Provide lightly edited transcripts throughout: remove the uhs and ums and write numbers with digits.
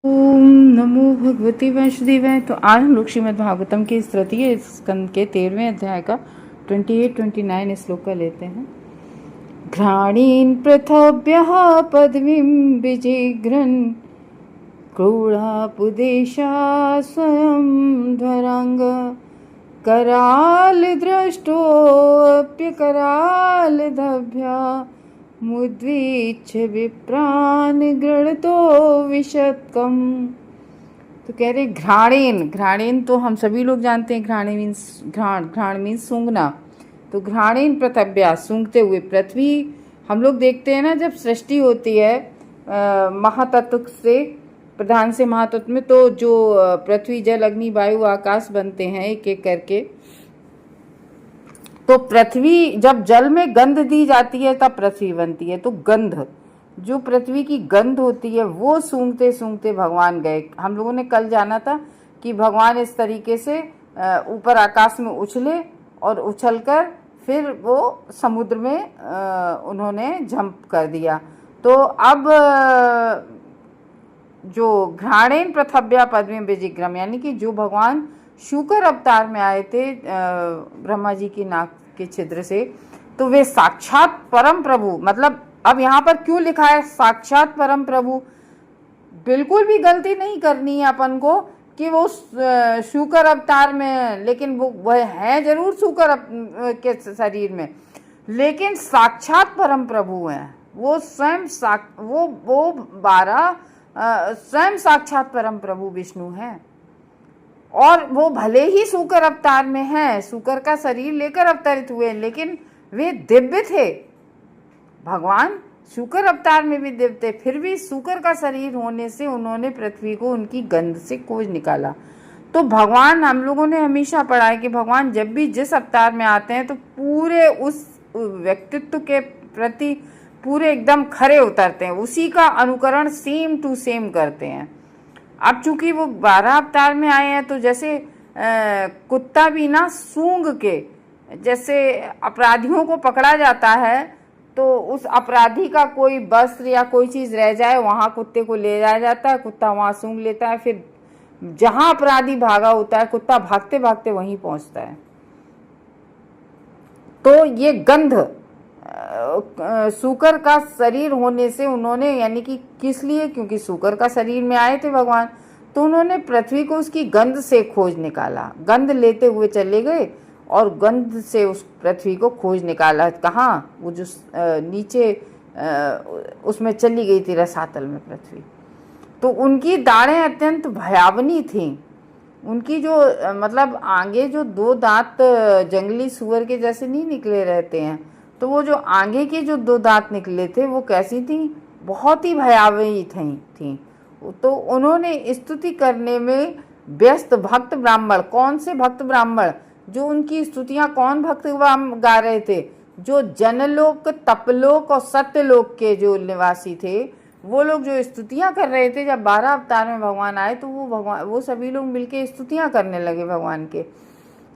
ओम नमो भगवते वासुदेवाय। तो आज हम लोग श्रीमद् भागवतम के इस तृतीय स्कंद के 13वें अध्याय का 28-29 श्लोक का लेते हैं। घ्राणीन् पृथव्यः पदवीं विजिघ्रन् क्रूरापुदेशा स्वयं ध्वरांग कराल दृष्टोऽप्यकरालदभ्या मुद्वीच्छ विप्रान गृणतो विशतकम। तो कह रहे घ्राणेन, घ्राणेन तो हम सभी लोग जानते हैं, घ्राणे मीन्स घ्राण मीन्स सूंघना। तो घ्राणेन पृथव्या, सूंघते हुए पृथ्वी। हम लोग देखते हैं ना, जब सृष्टि होती है महातत्व से, प्रधान से महातत्व में, तो जो पृथ्वी जल अग्नि वायु आकाश बनते हैं एक एक करके, तो पृथ्वी जब जल में गंध दी जाती है तब पृथ्वी बनती है। तो गंध, जो पृथ्वी की गंध होती है, वो सूंघते सूंघते भगवान गए। हम लोगों ने कल जाना था कि भगवान इस तरीके से ऊपर आकाश में उछले और उछलकर फिर वो समुद्र में उन्होंने जंप कर दिया। तो अब जो घ्राणेन पृथव्या पद्मे विजिग्रम, यानी कि जो भगवान शूकर अवतार में आए थे ब्रह्मा जी की नाक के छिद्र से, तो वे साक्षात परम प्रभु, मतलब अब यहाँ पर क्यों लिखा है साक्षात परम प्रभु? बिल्कुल भी गलती नहीं करनी है अपन को कि वो शूकर अवतार में, लेकिन वह है जरूर शूकर के शरीर में, लेकिन साक्षात परम प्रभु हैं। वो स्वयं वो 12 स्वयं साक्षात परम प्रभु विष्णु हैं। और वो भले ही शूकर अवतार में हैं, शूकर का शरीर लेकर अवतरित हुए, लेकिन वे दिव्य थे। भगवान शूकर अवतार में भी दिव्य थे, फिर भी शूकर का शरीर होने से उन्होंने पृथ्वी को उनकी गंध से खोज निकाला। तो भगवान, हम लोगों ने हमेशा पढ़ा है कि भगवान जब भी जिस अवतार में आते हैं तो पूरे उस व्यक्तित्व के प्रति पूरे एकदम खरे उतरते हैं, उसी का अनुकरण सेम टू सेम करते हैं। अब चूंकि वो 12 अवतार में आए हैं, तो जैसे कुत्ता भी ना सूंघ के, जैसे अपराधियों को पकड़ा जाता है तो उस अपराधी का कोई वस्त्र या कोई चीज रह जाए, वहां कुत्ते को ले जाया जाता है, कुत्ता वहां सूंघ लेता है, फिर जहां अपराधी भागा होता है कुत्ता भागते भागते वहीं पहुंचता है। तो ये गंध शूकर का शरीर होने से उन्होंने, यानी कि किस लिए, क्योंकि शूकर का शरीर में आए थे भगवान, तो उन्होंने पृथ्वी को उसकी गंध से खोज निकाला। गंध लेते हुए चले गए और गंध से उस पृथ्वी को खोज निकाला। कहाँ? वो जो नीचे उसमें चली गई थी रसातल में पृथ्वी। तो उनकी दाढ़ें अत्यंत भयावनी थी। उनकी जो मतलब आगे जो 2 दांत जंगली सुअर के जैसे नहीं निकले रहते हैं, तो वो जो आगे के जो 2 दांत निकले थे वो कैसी थी? बहुत ही भयावही थी। तो उन्होंने स्तुति करने में व्यस्त भक्त ब्राह्मण, कौन से भक्त ब्राह्मण? जो उनकी स्तुतियां कौन भक्त गा रहे थे? जो जनलोक, तपलोक और सत्यलोक के जो निवासी थे, वो लोग जो स्तुतियां कर रहे थे। जब 12 अवतार में भगवान आए तो वो सभी लोग मिलके स्तुतियां करने लगे भगवान के।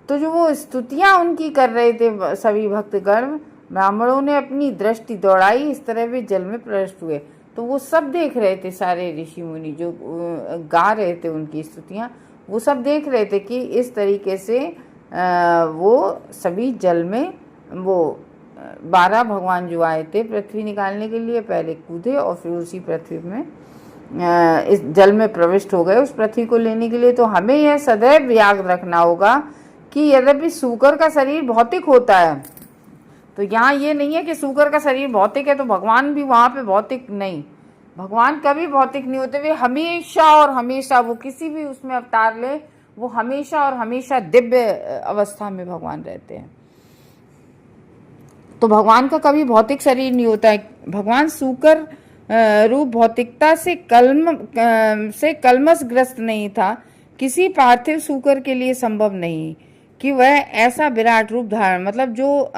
तो जो वो स्तुतियां उनकी कर रहे थे सभी भक्तगण, ब्राह्मणों ने अपनी दृष्टि दौड़ाई, इस तरह वे जल में प्रविष्ट हुए। तो वो सब देख रहे थे, सारे ऋषि मुनि जो गा रहे थे उनकी स्तुतियां, वो सब देख रहे थे कि इस तरीके से वो सभी जल में, वो 12 भगवान जो आए थे पृथ्वी निकालने के लिए, पहले कूदे और फिर उसी पृथ्वी में इस जल में प्रविष्ट हो गए उस पृथ्वी को लेने के लिए। तो हमें यह सदैव याद रखना होगा कि यद्यपि शूकर का शरीर भौतिक होता है, तो यहाँ ये नहीं है कि शूकर का शरीर भौतिक है तो भगवान भी वहाँ पे भौतिक नहीं। भगवान कभी भौतिक नहीं होते, वे हमेशा और हमेशा, वो किसी भी उसमें अवतार ले, वो हमेशा और हमेशा दिव्य अवस्था में भगवान रहते हैं। तो भगवान का कभी भौतिक शरीर नहीं होता है। भगवान शूकर रूप भौतिकता से कलमशग्रस्त नहीं था। किसी पार्थिव शूकर के लिए संभव नहीं कि वह ऐसा विराट रूप धारण, मतलब जो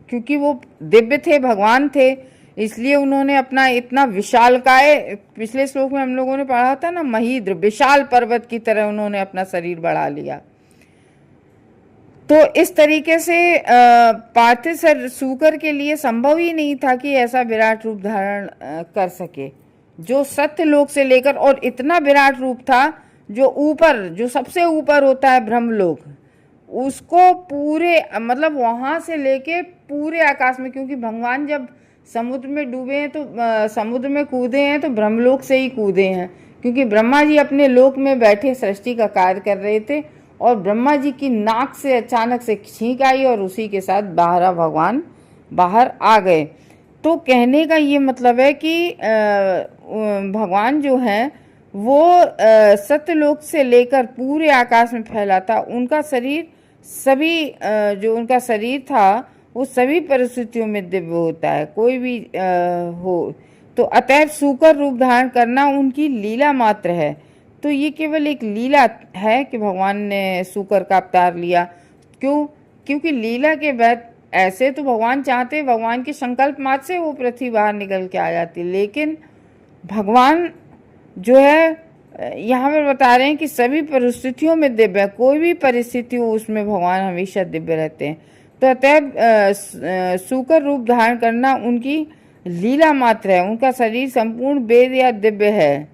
क्योंकि वो दिव्य थे, भगवान थे, इसलिए उन्होंने अपना इतना विशालकाय, पिछले श्लोक में हम लोगों ने पढ़ा था ना, महीद्र विशाल पर्वत की तरह उन्होंने अपना शरीर बढ़ा लिया। तो इस तरीके से पार्थिव शूकर के लिए संभव ही नहीं था कि ऐसा विराट रूप धारण कर सके। जो सत्यलोक से लेकर, और इतना विराट रूप था, जो ऊपर, जो सबसे ऊपर होता है ब्रह्मलोक, उसको पूरे, मतलब वहां से लेके पूरे आकाश में, क्योंकि भगवान जब समुद्र में डूबे हैं तो समुद्र में कूदे हैं तो ब्रह्मलोक से ही कूदे हैं, क्योंकि ब्रह्मा जी अपने लोक में बैठे सृष्टि का कार्य कर रहे थे, और ब्रह्मा जी की नाक से अचानक से छींक आई और उसी के साथ भगवान बाहर आ गए। तो कहने का ये मतलब है कि भगवान जो है वो सत्यलोक से लेकर पूरे आकाश में फैला था। उनका शरीर सभी जो उनका शरीर था वो सभी परिस्थितियों में दिव्य होता है, कोई भी हो। तो अतएव सूकर रूप धारण करना उनकी लीला मात्र है। तो ये केवल एक लीला है कि भगवान ने सूकर का अवतार लिया। क्यों? क्योंकि लीला के बाद, ऐसे तो भगवान चाहते, भगवान के संकल्प मात्र से वो पृथ्वी बाहर निकल के आ जाती, लेकिन भगवान जो है यहाँ पर बता रहे हैं कि सभी परिस्थितियों में दिव्य है, कोई भी परिस्थिति हो उसमें भगवान हमेशा दिव्य रहते हैं। तो अतएव सूकर रूप धारण करना उनकी लीला मात्र है, उनका शरीर संपूर्ण वेद या दिव्य है।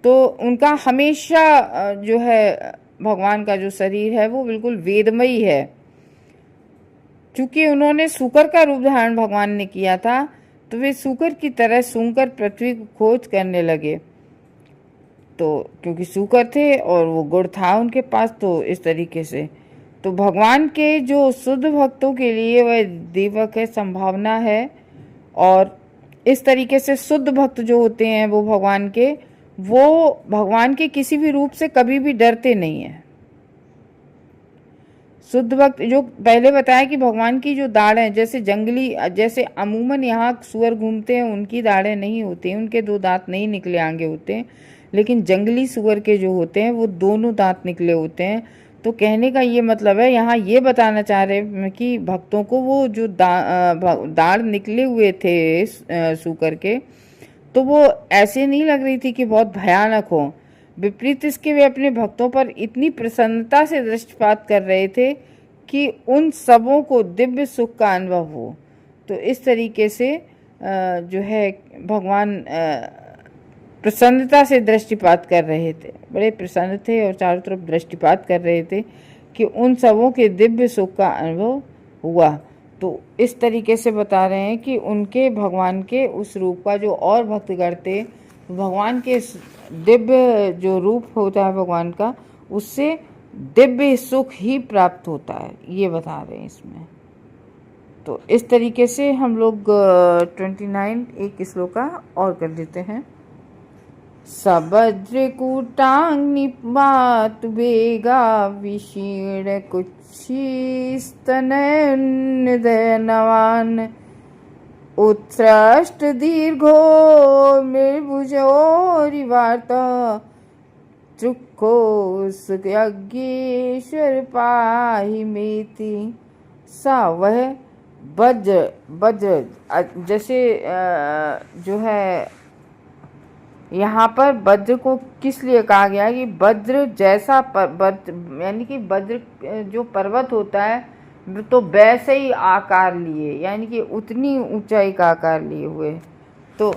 तो उनका हमेशा जो है भगवान का जो शरीर है वो बिल्कुल वेदमयी है। चूंकि उन्होंने सूकर का रूप धारण भगवान ने किया था, तो वे सूकर की तरह सूंघकर पृथ्वी को खोज करने लगे। तो क्योंकि सूकर थे और वो गुण था उनके पास, तो इस तरीके से तो भगवान के जो शुद्ध भक्तों के लिए वह दीपक है, संभावना है। और इस तरीके से शुद्ध भक्त जो होते हैं वो भगवान के किसी भी रूप से कभी भी डरते नहीं हैं। शुद्ध भक्त, जो पहले बताया कि भगवान की जो दाढ़ें, जैसे जंगली, जैसे अमूमन यहाँ सुअर घूमते हैं उनकी दाढ़ें नहीं होती, उनके 2 दांत नहीं निकले आगे होते हैं, लेकिन जंगली सुअर के जो होते हैं वो दोनों दांत निकले होते हैं। तो कहने का ये मतलब है, यहाँ ये बताना चाह रहे हैं कि भक्तों को वो जो दाढ़ निकले हुए थे सूकर के, तो वो ऐसे नहीं लग रही थी कि बहुत भयानक हो। विपरीत इसके वे अपने भक्तों पर इतनी प्रसन्नता से दृष्टिपात कर रहे थे कि उन सबों को दिव्य सुख का अनुभव हो। तो इस तरीके से जो है भगवान प्रसन्नता से दृष्टिपात कर रहे थे, बड़े प्रसन्न थे और चारों तरफ दृष्टिपात कर रहे थे कि उन सबों के दिव्य सुख का अनुभव हुआ। तो इस तरीके से बता रहे हैं कि उनके भगवान के उस रूप का जो और भक्तगण थे, भगवान के दिव्य जो रूप होता है भगवान का, उससे दिव्य सुख ही प्राप्त होता है, ये बता रहे हैं इसमें। तो इस तरीके से हम लोग 29 एक श्लोक का और कर लेते हैं। सभद्रकूटांग निपात वेगा विशीर्ण कुच्छिस्तनयनवान उत्सृष्ट दीर्घो मृभुजोरिवार्ता चुक्को यज्ञेश्वर पाहि मेति। सा वह वज्र जैसे जो है यहाँ पर वज्र को किस लिए कहा गया है कि वज्र जैसा यानी कि वज्र जो पर्वत होता है तो वैसे ही आकार लिए, यानी कि उतनी ऊंचाई का आकार लिए हुए। तो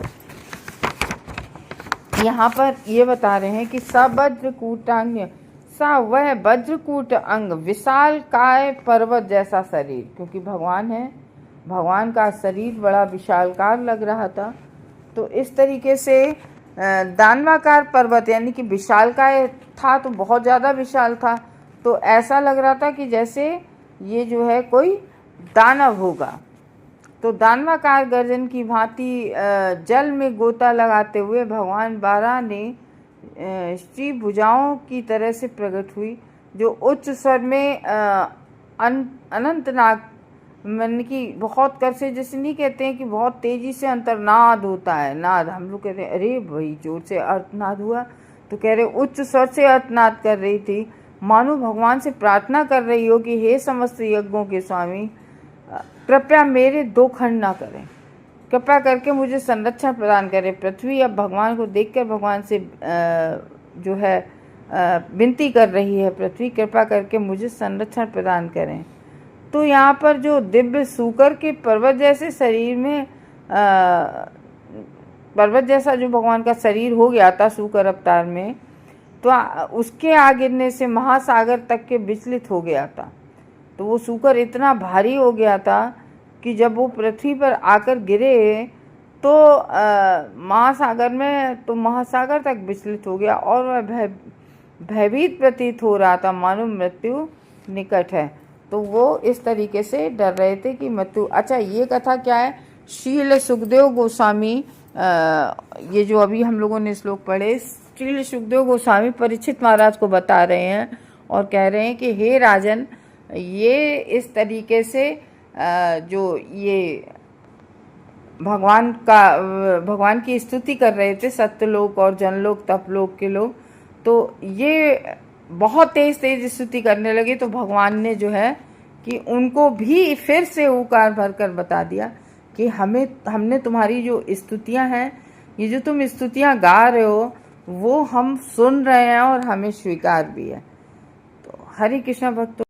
यहाँ पर ये बता रहे हैं कि सा वज्रकूटांग, सा वह वज्रकूट अंग, विशाल काय पर्वत जैसा शरीर, क्योंकि भगवान है, भगवान का शरीर बड़ा विशालकार लग रहा था। तो इस तरीके से दानवाकार पर्वत यानी कि विशालकाय था, तो बहुत ज़्यादा विशाल था, तो ऐसा लग रहा था कि जैसे ये जो है कोई दानव होगा। तो दानवाकार गर्जन की भांति जल में गोता लगाते हुए भगवान बारह ने श्री भुजाओं की तरह से प्रकट हुई, जो उच्च स्वर में अनंतनाग, मन की बहुत कर से, जैसे नहीं कहते हैं कि बहुत तेजी से अंतर्नाद होता है, नाद हम लोग कहते हैं अरे भाई जोर से अर्थनाद हुआ, तो कह रहे उच्च स्वर से अर्थनाद कर रही थी, मानो भगवान से प्रार्थना कर रही हो कि हे समस्त यज्ञों के स्वामी, कृपया मेरे 2 खंड ना करें, कृपा करके मुझे संरक्षण प्रदान करें। पृथ्वी अब भगवान को देखकर भगवान से जो है विनती कर रही है, पृथ्वी कृपा करके मुझे संरक्षण प्रदान करें। तो यहाँ पर जो दिव्य सूकर के पर्वत जैसे शरीर में पर्वत जैसा जो भगवान का शरीर हो गया था शूकर अवतार में, तो उसके आ गिरने से महासागर तक के विचलित हो गया था। तो वो शूकर इतना भारी हो गया था कि जब वो पृथ्वी पर आकर गिरे तो महासागर में, तो महासागर तक विचलित हो गया और वह भयभीत प्रतीत हो रहा था, मानो मृत्यु निकट है। तो वो इस तरीके से डर रहे थे कि मृत्यु। अच्छा, ये कथा क्या है? श्रील सुखदेव गोस्वामी, ये जो अभी हम लोगों ने श्लोक पढ़े, श्रील सुखदेव गोस्वामी परीक्षित महाराज को बता रहे हैं और कह रहे हैं कि हे राजन, ये इस तरीके से जो ये भगवान की स्तुति कर रहे थे सत्यलोक और जनलोक तपलोक के लोग, तो ये बहुत तेज तेज स्तुति करने लगे। तो भगवान ने जो है कि उनको भी फिर से उकार भरकर बता दिया कि हमने तुम्हारी जो स्तुतियां हैं, ये जो तुम स्तुतियां गा रहे हो, वो हम सुन रहे हैं और हमें स्वीकार भी है। तो हरे कृष्णा भक्तों,